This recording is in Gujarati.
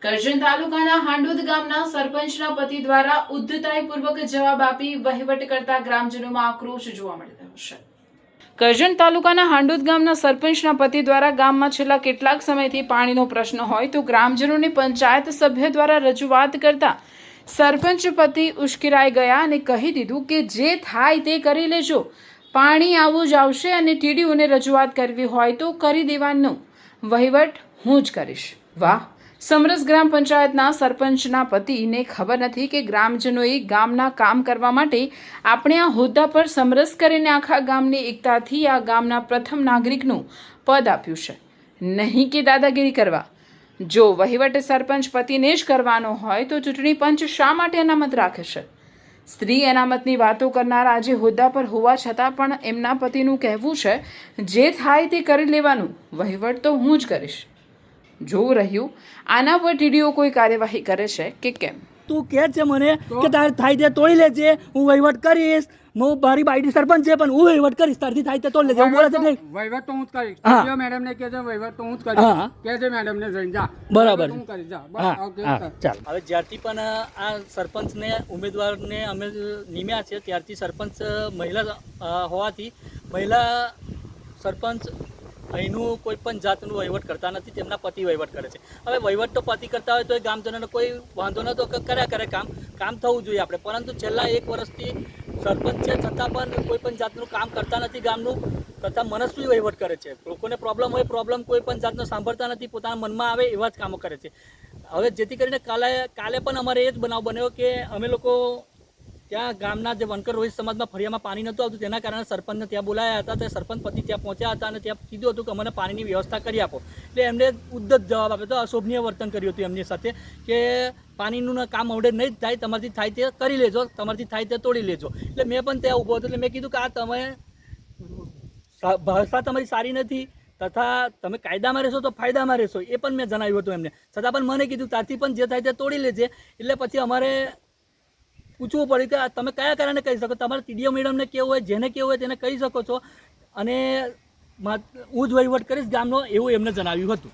કરજણ તાલુકાના હાંડોદ ગામના સરપંચના પતિ દ્વારા ઉદ્ધતાઈપૂર્વક જવાબ આપી વહીવટ કરતા ગ્રામજનોમાં આક્રોશ જોવા મળી રહ્યો છે। કરજણ તાલુકાના હાંડોદ ગામના સરપંચના પતિ દ્વારા ગામમાં છેલ્લા કેટલાક સમયથી પાણીનો પ્રશ્ન હોય તો ગ્રામજનોને પંચાયત સભ્ય દ્વારા રજૂઆત કરતા સરપંચ પતિ ઉશ્કેરાઈ ગયા અને કહી દીધું કે જે થાય તે કરી લેજો, પાણી આવું જ આવશે અને ટીડીઓને રજૂઆત કરવી હોય તો કરી દેવાનો, વહીવટ હું જ કરીશ। વાહ! સમરસ ગ્રામ પંચાયતના સરપંચના પતિને ખબર નથી કે ગ્રામજનોએ ગામના કામ કરવા માટે આપણે આ હોદ્દા પર સમરસ કરીને આખા ગામની એકતાથી આ ગામના પ્રથમ નાગરિકનું પદ આપ્યું છે, નહીં કે દાદાગીરી કરવા। જો વહીવટ સરપંચ પતિને જ કરવાનો હોય તો ચૂંટણી પંચ શા માટે અનામત રાખે છે? સ્ત્રી અનામતની વાતો કરનાર આજે હોદ્દા પર હોવા છતાં પણ એમના પતિનું કહેવું છે જે થાય તે કરી લેવાનું, વહીવટ તો હું જ કરીશ। જોવું રહ્યું આના પર ટીડીઓ કોઈ કાર્યવાહી કરે છે કે કેમ। તું કહે છે મને કે તારે થાય તે તોડી લેજે, હું વહીવટ કરીશ, હું મારી બાઈડી સરપંચ છે પણ હું વહીવટ કરીશ, તારથી થાય તે તોડી લેજે, હું બોલે છે નહીં વહીવટ તો હું જ કરીશ। ટીડીઓ મેડમ ને કહેજે વહીવટ તો હું જ કરીશ, કહેજે મેડમ ને જઈને જા, બરાબર હું કરીશ, જા હા બસ ઓકે હા ચાલ। હવે જ્યારથી પણ આ સરપંચને ઉમેદવારને અમે નિમ્યા છે ત્યારથી સરપંચ મહિલા હોવાથી મહિલા સરપંચ અહીંનું કોઈ પણ જાતનું વહીવટ કરતા નથી, તેમના પતિ વહીવટ કરે છે। હવે વહીવટ તો પતિ કરતા હોય તો એ ગામજનોને કોઈ વાંધો નહોતો કે કર્યા કરે, કામ થવું જોઈએ આપણે, પરંતુ છેલ્લા 1 વર્ષથી સરપંચ છે છતાં પણ કોઈ પણ જાતનું કામ કરતા નથી, ગામનું કરતાં મનસ્વી વહીવટ કરે છે। લોકોને પ્રોબ્લેમ હોય પ્રોબ્લેમ કોઈ પણ જાતનો સાંભળતા નથી, પોતાના મનમાં આવે એવા જ કામો કરે છે। હવે જેથી કરીને કાલે પણ અમારે એ જ બનાવ બન્યો કે અમે લોકો ત્યાં ગામના જે વનકર રોહિત સમાજમાં ફળિયામાં પાણી નહોતું આવતું, તેના કારણે સરપંચને ત્યાં બોલાયા હતા, તે સરપંચ પતિ ત્યાં પહોંચ્યા હતા અને ત્યાં કીધું હતું કે અમને પાણીની વ્યવસ્થા કરી આપો। એટલે એમને ઉદ્ધત જવાબ આપ્યો હતો, અશોભનીય વર્તન કર્યું હતું એમની સાથે કે પાણીનું કામ અવડે નહીં થાય, તમારથી થાય તે કરી લેજો, તમારથી થાય તે તોડી લેજો। એટલે મેં પણ ત્યાં ઊભો હતો, એટલે મેં કીધું કે આ તમે ભાષા તમારી સારી નથી તથા તમે કાયદામાં રહેશો તો ફાયદામાં રહેશો, એ પણ મેં જણાવ્યું હતું એમને, છતાં પણ મને કીધું ત્યારથી પણ જે થાય તે તોડી લેજે। એટલે પછી અમારે પૂછવું પડ્યું કે તમે કયા કારણે કહી શકો, તમારે ટીડીઓ મેડમને કેવું હોય, જેને કેવું હોય તેને કહી શકો છો અને હું જ વહીવટ કરીશ ગામનો, એવું એમને જણાવ્યું હતું।